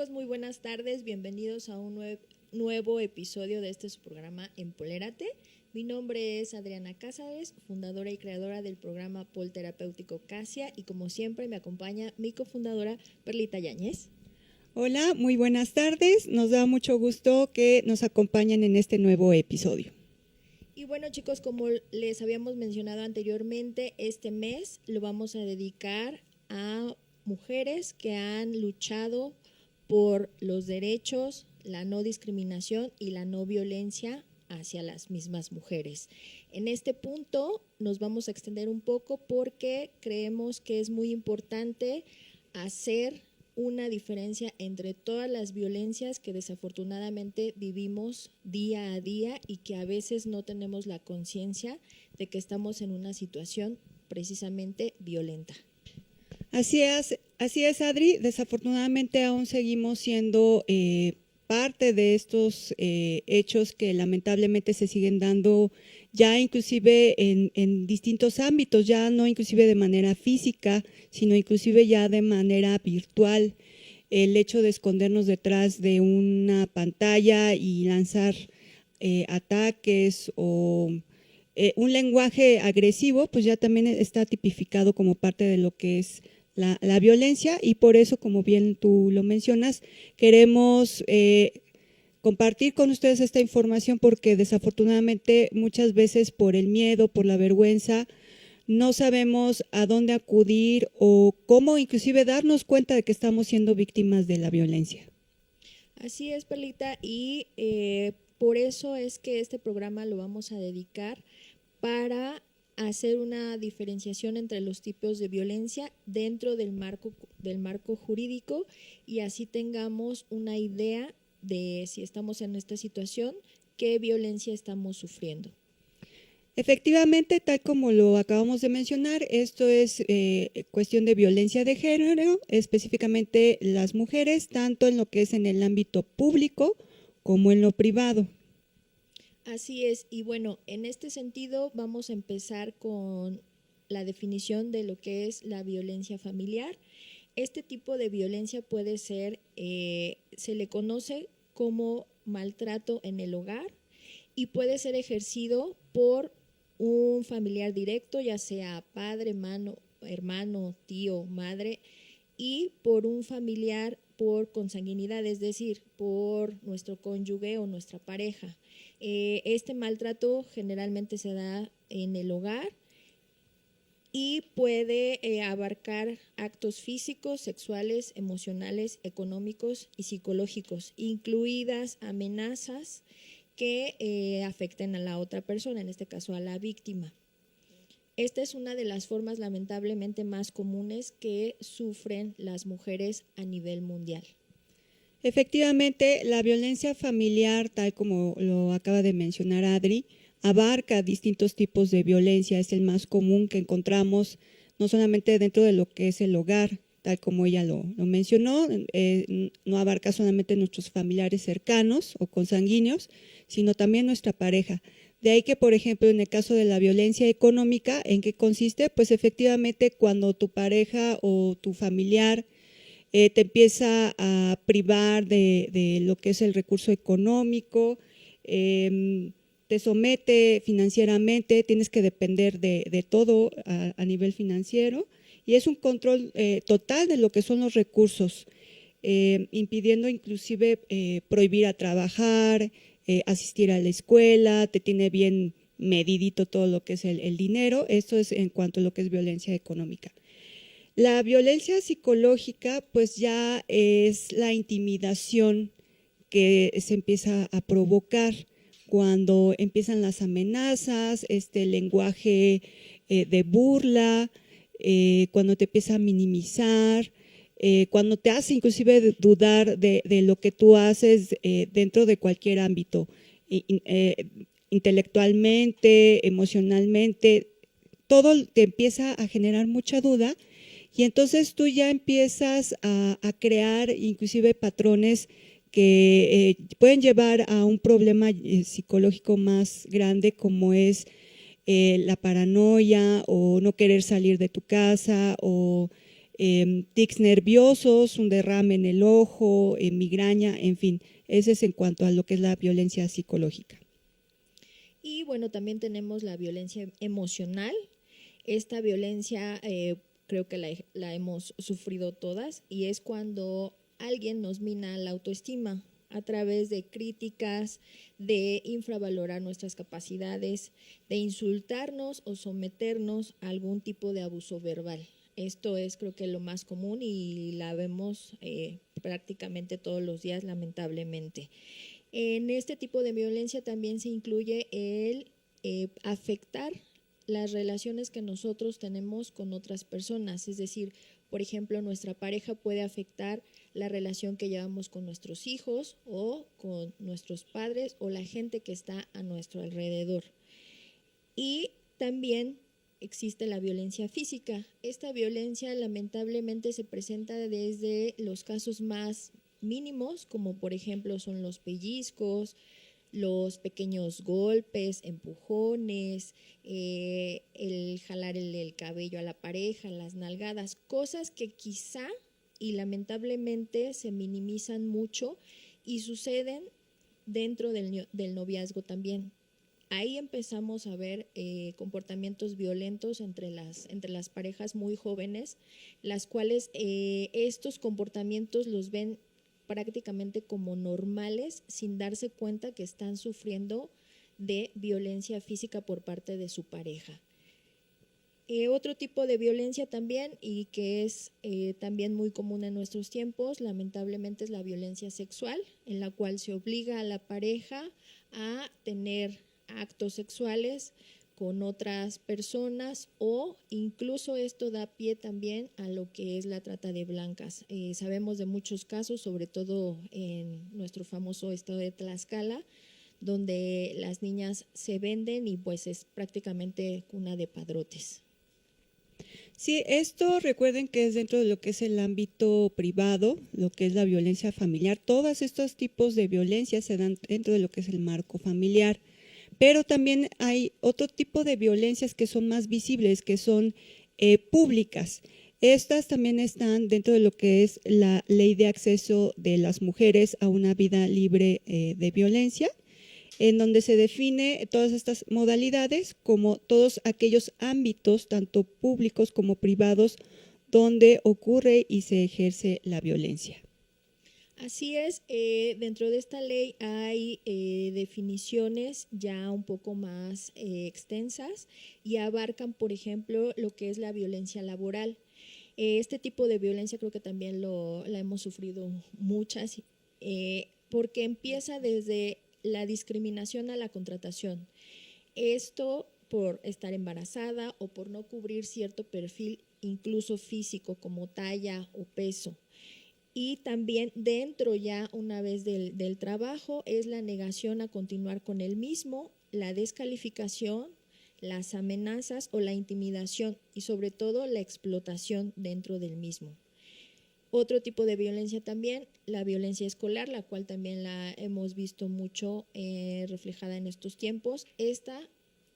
chicos, muy buenas tardes, bienvenidos a un nuevo episodio de este su programa Empolérate. Mi nombre es Adriana Cázares, fundadora y creadora del programa Polterapéutico Casia, y como siempre me acompaña mi cofundadora Perlita Yáñez. Hola, muy buenas tardes, nos da mucho gusto que nos acompañen en este nuevo episodio. Y bueno chicos, como les habíamos mencionado anteriormente, este mes lo vamos a dedicar a mujeres que han luchado por los derechos, la no discriminación y la no violencia hacia las mismas mujeres. En este punto nos vamos a extender un poco porque creemos que es muy importante hacer una diferencia entre todas las violencias que desafortunadamente vivimos día a día y que a veces no tenemos la conciencia de que estamos en una situación precisamente violenta. Así es, Adri. Desafortunadamente aún seguimos siendo parte de estos hechos que lamentablemente se siguen dando ya inclusive en distintos ámbitos, ya no inclusive de manera física, sino inclusive ya de manera virtual. El hecho de escondernos detrás de una pantalla y lanzar ataques o un lenguaje agresivo, pues ya también está tipificado como parte de lo que es la violencia, y por eso, como bien tú lo mencionas, queremos compartir con ustedes esta información porque desafortunadamente muchas veces por el miedo, por la vergüenza, no sabemos a dónde acudir o cómo inclusive darnos cuenta de que estamos siendo víctimas de la violencia. Así es, Perlita, y por eso es que este programa lo vamos a dedicar para hacer una diferenciación entre los tipos de violencia dentro del marco jurídico, y así tengamos una idea de si estamos en esta situación, qué violencia estamos sufriendo. Efectivamente, tal como lo acabamos de mencionar, esto es cuestión de violencia de género, específicamente las mujeres, tanto en lo que es en el ámbito público como en lo privado. Así es, y bueno, en este sentido vamos a empezar con la definición de lo que es la violencia familiar. Este tipo de violencia puede ser, se le conoce como maltrato en el hogar y puede ser ejercido por un familiar directo, ya sea padre, hermano, tío, madre, y por un familiar por consanguinidad, es decir, por nuestro cónyuge o nuestra pareja. Este maltrato generalmente se da en el hogar y puede abarcar actos físicos, sexuales, emocionales, económicos y psicológicos, incluidas amenazas que afecten a la otra persona, en este caso a la víctima. Esta es una de las formas lamentablemente más comunes que sufren las mujeres a nivel mundial. Efectivamente, la violencia familiar, tal como lo acaba de mencionar Adri, abarca distintos tipos de violencia. Es el más común que encontramos, no solamente dentro de lo que es el hogar, tal como ella lo mencionó, no abarca solamente nuestros familiares cercanos o consanguíneos, sino también nuestra pareja. De ahí que, por ejemplo, en el caso de la violencia económica, ¿en qué consiste? Pues efectivamente cuando tu pareja o tu familiar te empieza a privar de lo que es el recurso económico, te somete financieramente, tienes que depender de todo a nivel financiero, y es un control total de lo que son los recursos, impidiendo inclusive prohibir a trabajar, asistir a la escuela, te tiene bien medidito todo lo que es el dinero. Esto es en cuanto a lo que es violencia económica. La violencia psicológica pues ya es la intimidación que se empieza a provocar cuando empiezan las amenazas, este lenguaje de burla, cuando te empieza a minimizar, cuando te hace inclusive dudar de lo que tú haces dentro de cualquier ámbito, intelectualmente, emocionalmente, todo te empieza a generar mucha duda, y entonces tú ya empiezas a crear inclusive patrones que pueden llevar a un problema psicológico más grande, como es la paranoia o no querer salir de tu casa o tics nerviosos, un derrame en el ojo, migraña, en fin. Ese es en cuanto a lo que es la violencia psicológica. Y bueno, también tenemos la violencia emocional. Esta violencia creo que la hemos sufrido todas y es cuando alguien nos mina la autoestima a través de críticas, de infravalorar nuestras capacidades, de insultarnos o someternos a algún tipo de abuso verbal. Esto es creo que lo más común y la vemos prácticamente todos los días, lamentablemente. En este tipo de violencia también se incluye el afectar las relaciones que nosotros tenemos con otras personas, es decir, por ejemplo, nuestra pareja puede afectar la relación que llevamos con nuestros hijos o con nuestros padres o la gente que está a nuestro alrededor. Y también existe la violencia física. Esta violencia lamentablemente se presenta desde los casos más mínimos, como por ejemplo son los pellizcos, los pequeños golpes, empujones, el jalar el cabello a la pareja, las nalgadas, cosas que quizá y lamentablemente se minimizan mucho y suceden dentro del noviazgo también. Ahí empezamos a ver comportamientos violentos entre las parejas muy jóvenes, las cuales estos comportamientos los ven prácticamente como normales sin darse cuenta que están sufriendo de violencia física por parte de su pareja. Otro tipo de violencia también y que es también muy común en nuestros tiempos, lamentablemente es la violencia sexual, en la cual se obliga a la pareja a tener actos sexuales con otras personas o incluso esto da pie también a lo que es la trata de blancas. Sabemos de muchos casos, sobre todo en nuestro famoso estado de Tlaxcala, donde las niñas se venden y pues es prácticamente cuna de padrotes. Sí, esto recuerden que es dentro de lo que es el ámbito privado, lo que es la violencia familiar. Todos estos tipos de violencia se dan dentro de lo que es el marco familiar. Pero también hay otro tipo de violencias que son más visibles, que son públicas. Estas también están dentro de lo que es la ley de acceso de las mujeres a una vida libre de violencia, en donde se define todas estas modalidades como todos aquellos ámbitos, tanto públicos como privados, donde ocurre y se ejerce la violencia. Así es, dentro de esta ley hay definiciones ya un poco más extensas y abarcan, por ejemplo, lo que es la violencia laboral. Este tipo de violencia creo que también la hemos sufrido muchas, porque empieza desde la discriminación a la contratación. Esto por estar embarazada o por no cubrir cierto perfil, incluso físico, como talla o peso. Y también dentro ya una vez del trabajo es la negación a continuar con el mismo, la descalificación, las amenazas o la intimidación y sobre todo la explotación dentro del mismo. Otro tipo de violencia también, la violencia escolar, la cual también la hemos visto mucho reflejada en estos tiempos. Esta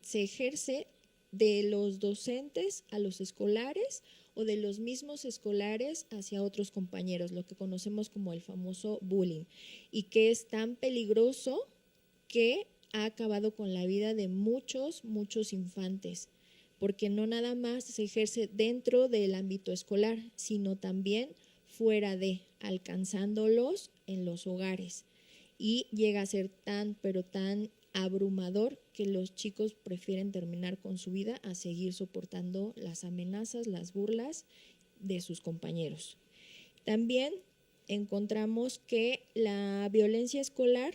se ejerce de los docentes a los escolares o de los mismos escolares hacia otros compañeros, lo que conocemos como el famoso bullying, y que es tan peligroso que ha acabado con la vida de muchos infantes, porque no nada más se ejerce dentro del ámbito escolar, sino también fuera de, alcanzándolos en los hogares. Y llega a ser tan, pero tan abrumador que los chicos prefieren terminar con su vida a seguir soportando las amenazas, las burlas de sus compañeros. También encontramos que la violencia escolar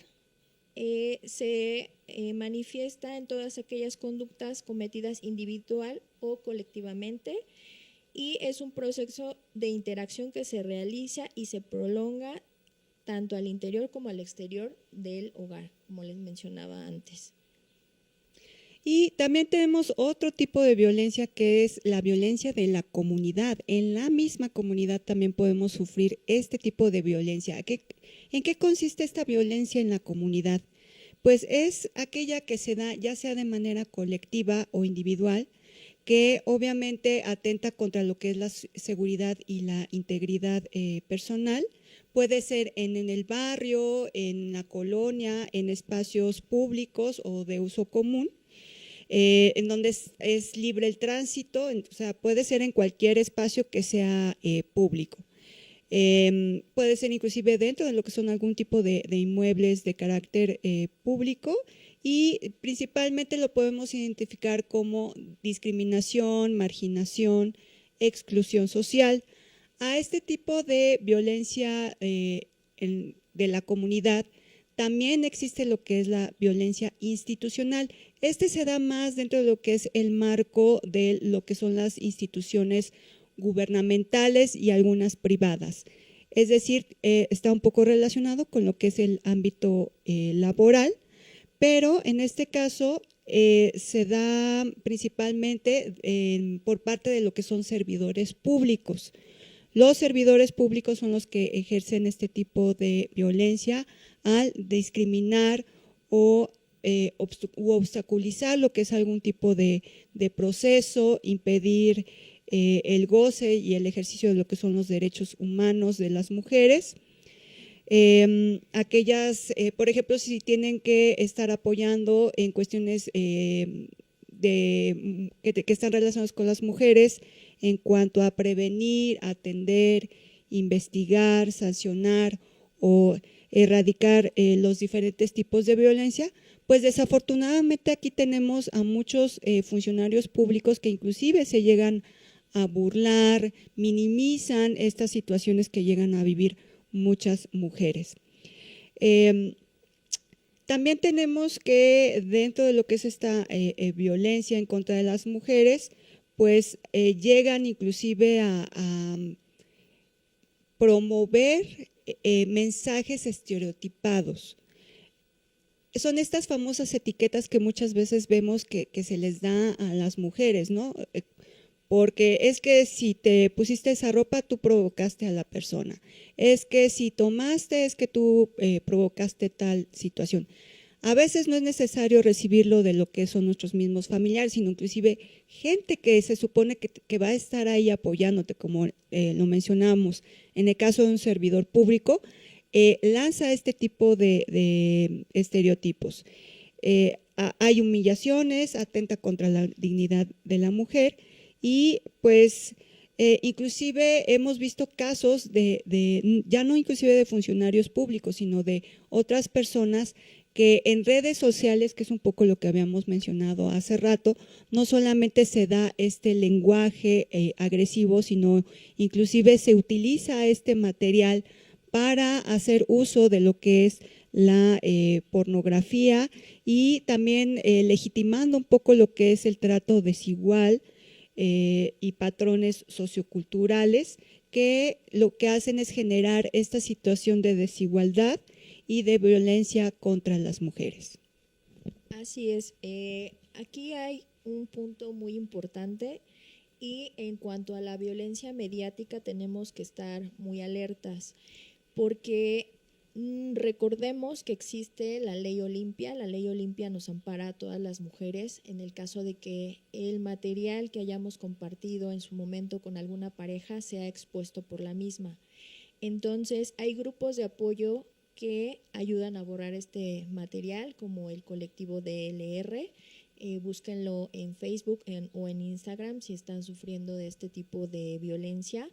se manifiesta en todas aquellas conductas cometidas individual o colectivamente y es un proceso de interacción que se realiza y se prolonga tanto al interior como al exterior del hogar, como les mencionaba antes. Y también tenemos otro tipo de violencia que es la violencia de la comunidad. En la misma comunidad también podemos sufrir este tipo de violencia. ¿En qué consiste esta violencia en la comunidad? Pues es aquella que se da ya sea de manera colectiva o individual, que obviamente atenta contra lo que es la seguridad y la integridad personal. Puede ser en el barrio, en la colonia, en espacios públicos o de uso común, en donde es libre el tránsito, o sea, puede ser en cualquier espacio que sea público. Puede ser inclusive dentro de lo que son algún tipo de inmuebles de carácter público, y principalmente lo podemos identificar como discriminación, marginación, exclusión social. A este tipo de violencia de la comunidad también existe lo que es la violencia institucional. Este se da más dentro de lo que es el marco de lo que son las instituciones gubernamentales y algunas privadas. Es decir, está un poco relacionado con lo que es el ámbito laboral, pero en este caso se da principalmente por parte de lo que son servidores públicos. Los servidores públicos son los que ejercen este tipo de violencia al discriminar o obstaculizar lo que es algún tipo de proceso, impedir el goce y el ejercicio de lo que son los derechos humanos de las mujeres. Por ejemplo, si tienen que estar apoyando en cuestiones que están relacionadas con las mujeres en cuanto a prevenir, atender, investigar, sancionar o erradicar los diferentes tipos de violencia, pues desafortunadamente aquí tenemos a muchos funcionarios públicos que inclusive se llegan a burlar, minimizan estas situaciones que llegan a vivir muchas mujeres. También tenemos que dentro de lo que es esta violencia en contra de las mujeres, pues llegan inclusive a promover mensajes estereotipados. Son estas famosas etiquetas que muchas veces vemos que se les da a las mujeres, ¿no? Porque es que si te pusiste esa ropa, tú provocaste a la persona. Es que si tomaste, es que tú provocaste tal situación. A veces no es necesario recibirlo de lo que son nuestros mismos familiares, sino inclusive gente que se supone que va a estar ahí apoyándote, como lo mencionamos. En el caso de un servidor público, lanza este tipo de estereotipos. Hay humillaciones, atenta contra la dignidad de la mujer. Y pues inclusive hemos visto casos ya no inclusive de funcionarios públicos, sino de otras personas que en redes sociales, que es un poco lo que habíamos mencionado hace rato, no solamente se da este lenguaje agresivo, sino inclusive se utiliza este material para hacer uso de lo que es la pornografía, y también legitimando un poco lo que es el trato desigual y patrones socioculturales que lo que hacen es generar esta situación de desigualdad y de violencia contra las mujeres. Así es. Aquí hay un punto muy importante, y en cuanto a la violencia mediática tenemos que estar muy alertas, porque recordemos que existe la ley Olimpia. La ley Olimpia nos ampara a todas las mujeres en el caso de que el material que hayamos compartido en su momento con alguna pareja sea expuesto por la misma. Entonces, hay grupos de apoyo que ayudan a borrar este material, como el colectivo DLR. Búsquenlo en Facebook o en Instagram si están sufriendo de este tipo de violencia,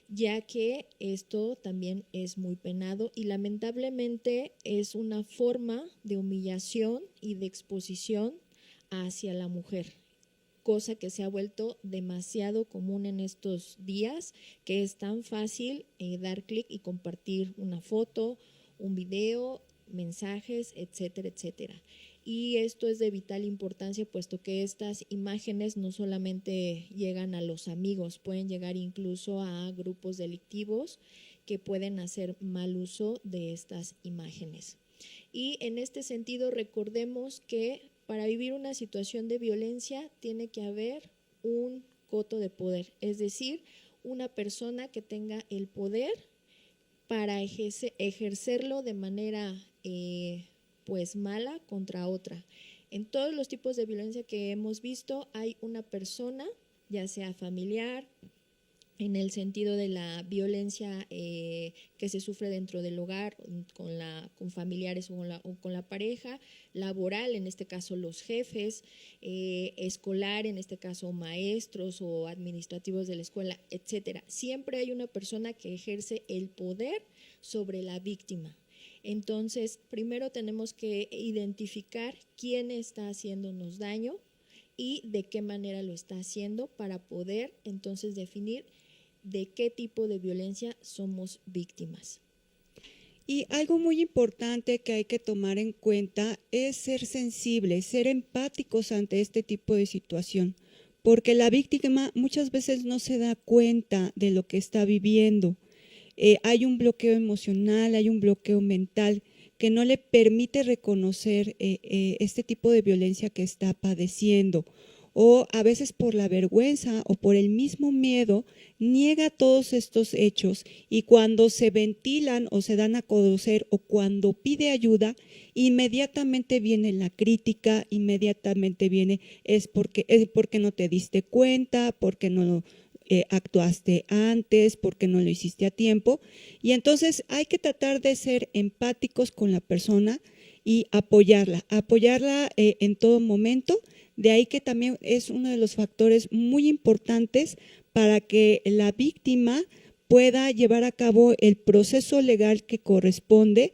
ya que esto también es muy penado y lamentablemente es una forma de humillación y de exposición hacia la mujer, cosa que se ha vuelto demasiado común en estos días, que es tan fácil dar clic y compartir una foto, un video, mensajes, etcétera, etcétera. Y esto es de vital importancia, puesto que estas imágenes no solamente llegan a los amigos, pueden llegar incluso a grupos delictivos que pueden hacer mal uso de estas imágenes. Y en este sentido, recordemos que para vivir una situación de violencia tiene que haber un coto de poder, es decir, una persona que tenga el poder para ejercerlo de manera pues mala contra otra. En todos los tipos de violencia que hemos visto hay una persona ya sea familiar, en el sentido de la violencia que se sufre dentro del hogar con familiares o con la pareja, laboral, en este caso los jefes, escolar, en este caso maestros o administrativos de la escuela, etcétera. Siempre hay una persona que ejerce el poder sobre la víctima. Entonces, primero tenemos que identificar quién está haciéndonos daño y de qué manera lo está haciendo para poder entonces definir de qué tipo de violencia somos víctimas. Y algo muy importante que hay que tomar en cuenta es ser sensibles, ser empáticos ante este tipo de situación, porque la víctima muchas veces no se da cuenta de lo que está viviendo. Hay un bloqueo emocional, hay un bloqueo mental que no le permite reconocer este tipo de violencia que está padeciendo, o a veces por la vergüenza o por el mismo miedo niega todos estos hechos, y cuando se ventilan o se dan a conocer o cuando pide ayuda, inmediatamente viene la crítica, inmediatamente viene es porque no te diste cuenta, porque no actuaste antes, porque no lo hiciste a tiempo. Y entonces hay que tratar de ser empáticos con la persona y apoyarla en todo momento. De ahí que también es uno de los factores muy importantes para que la víctima pueda llevar a cabo el proceso legal que corresponde,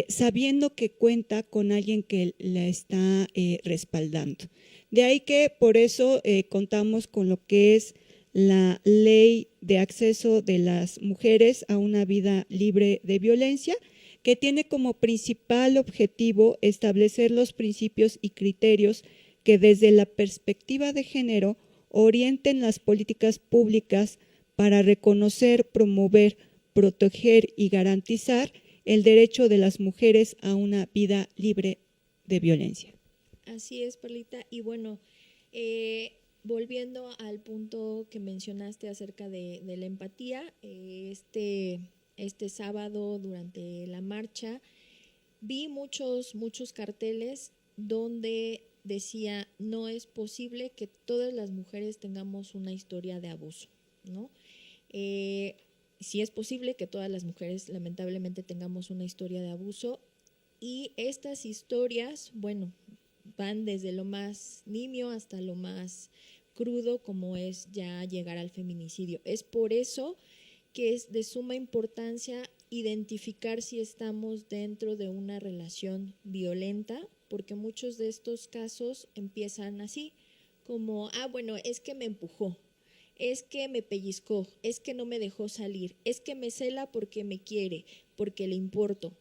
sabiendo que cuenta con alguien que la está respaldando. De ahí que por eso contamos con lo que es la ley de acceso de las mujeres a una vida libre de violencia, que tiene como principal objetivo establecer los principios y criterios que desde la perspectiva de género orienten las políticas públicas para reconocer, promover, proteger y garantizar el derecho de las mujeres a una vida libre de violencia. Así es, Perlita. Y bueno, volviendo al punto que mencionaste acerca de la empatía, este sábado durante la marcha vi muchos carteles donde decía: no es posible que todas las mujeres tengamos una historia de abuso, ¿no? Sí es posible que todas las mujeres lamentablemente tengamos una historia de abuso, y estas historias, bueno, van desde lo más nimio hasta lo más crudo, como es ya llegar al feminicidio. Es por eso que es de suma importancia identificar si estamos dentro de una relación violenta, porque muchos de estos casos empiezan así, como: bueno, es que me empujó, es que me pellizcó, es que no me dejó salir, es que me cela porque me quiere, porque le importo.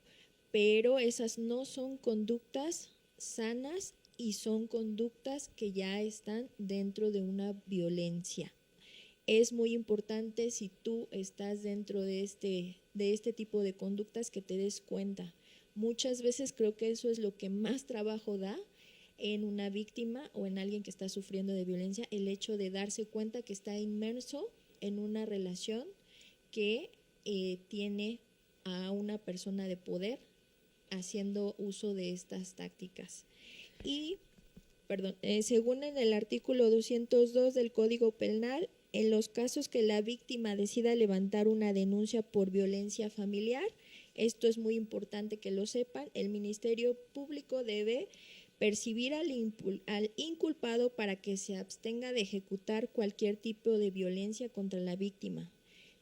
Pero esas no son conductas sanas y son conductas que ya están dentro de una violencia. Es muy importante, si tú estás dentro de este tipo de conductas, que te des cuenta. Muchas veces creo que eso es lo que más trabajo da en una víctima o en alguien que está sufriendo de violencia, el hecho de darse cuenta que está inmerso en una relación que tiene a una persona de poder haciendo uso de estas tácticas. Y, según en el artículo 202 del Código Penal, en los casos que la víctima decida levantar una denuncia por violencia familiar, esto es muy importante que lo sepan, el Ministerio Público debe percibir al inculpado para que se abstenga de ejecutar cualquier tipo de violencia contra la víctima,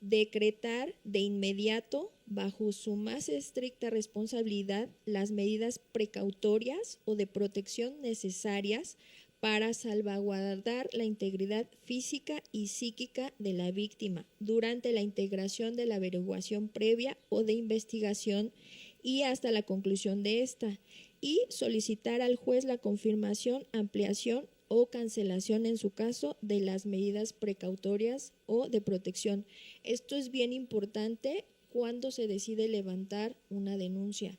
decretar de inmediato, bajo su más estricta responsabilidad, las medidas precautorias o de protección necesarias para salvaguardar la integridad física y psíquica de la víctima durante la integración de la averiguación previa o de investigación y hasta la conclusión de esta, y solicitar al juez la confirmación, ampliación o cancelación, en su caso, de las medidas precautorias o de protección. Esto es bien importante cuando se decide levantar una denuncia.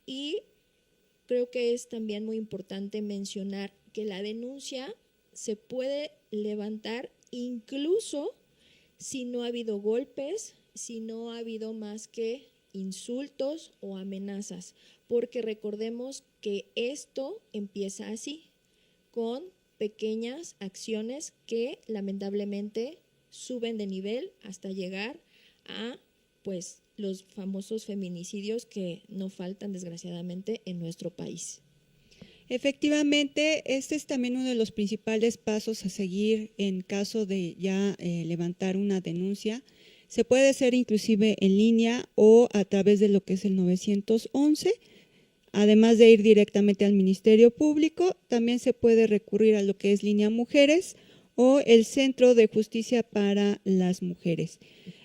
Y creo que es también muy importante mencionar que la denuncia se puede levantar incluso si no ha habido golpes, si no ha habido más que insultos o amenazas, porque recordemos que esto empieza así, con pequeñas acciones que lamentablemente suben de nivel hasta llegar a pues los famosos feminicidios que no faltan desgraciadamente en nuestro país. Efectivamente, este es también uno de los principales pasos a seguir en caso de ya levantar una denuncia. Se puede hacer inclusive en línea o a través de lo que es el 911. Además de ir directamente al Ministerio Público, también se puede recurrir a lo que es Línea Mujeres o el Centro de Justicia para las Mujeres.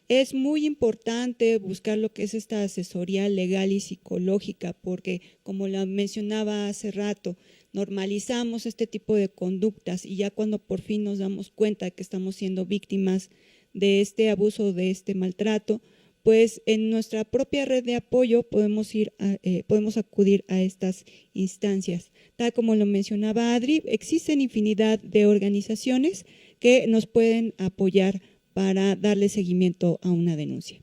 Es muy importante buscar lo que es esta asesoría legal y psicológica porque, como la mencionaba hace rato, normalizamos este tipo de conductas y ya cuando por fin nos damos cuenta de que estamos siendo víctimas de este abuso, de este maltrato, pues en nuestra propia red de apoyo podemos acudir a estas instancias. Tal como lo mencionaba Adri, existen infinidad de organizaciones que nos pueden apoyar para darle seguimiento a una denuncia.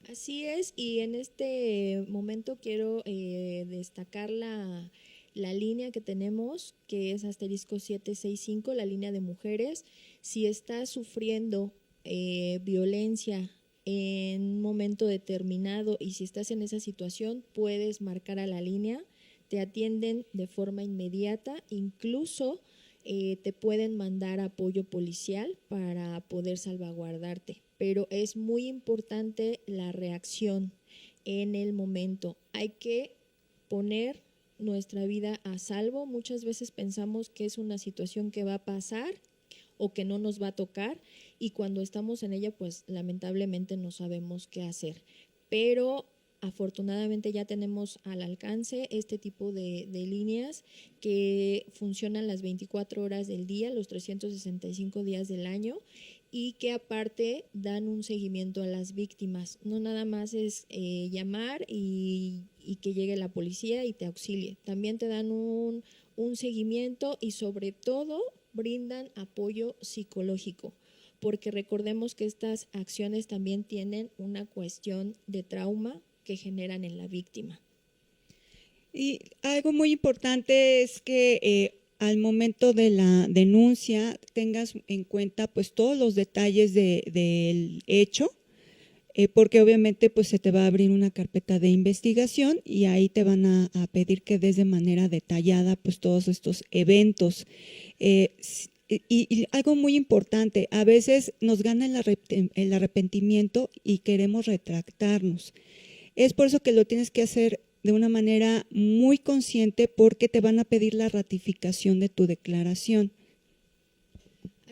Así es, y en este momento quiero destacar la línea que tenemos, que es asterisco 765, la línea de mujeres. Si estás sufriendo violencia en un momento determinado y si estás en esa situación, puedes marcar a la línea, te atienden de forma inmediata, incluso te pueden mandar apoyo policial para poder salvaguardarte, pero es muy importante la reacción en el momento. Hay que poner nuestra vida a salvo. Muchas veces pensamos que es una situación que va a pasar o que no nos va a tocar y cuando estamos en ella, pues lamentablemente no sabemos qué hacer. Pero afortunadamente ya tenemos al alcance este tipo de líneas que funcionan las 24 horas del día, los 365 días del año y que aparte dan un seguimiento a las víctimas. No nada más es llamar y que llegue la policía y te auxilie. También te dan un seguimiento y sobre todo brindan apoyo psicológico, porque recordemos que estas acciones también tienen una cuestión de trauma que generan en la víctima. Y algo muy importante es que al momento de la denuncia tengas en cuenta pues todos los detalles del hecho, porque obviamente pues se te va a abrir una carpeta de investigación y ahí te van a pedir que des de manera detallada pues todos estos eventos. Y algo muy importante, a veces nos gana el arrepentimiento y queremos retractarnos. Es por eso que lo tienes que hacer de una manera muy consciente porque te van a pedir la ratificación de tu declaración.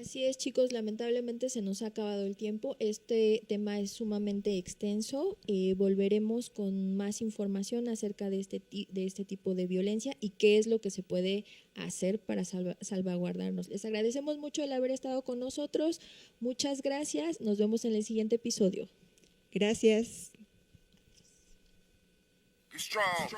Así es, chicos, lamentablemente se nos ha acabado el tiempo. Este tema es sumamente extenso. Volveremos con más información acerca de este tipo de violencia y qué es lo que se puede hacer para salvaguardarnos. Les agradecemos mucho el haber estado con nosotros. Muchas gracias. Nos vemos en el siguiente episodio. Gracias. Strong.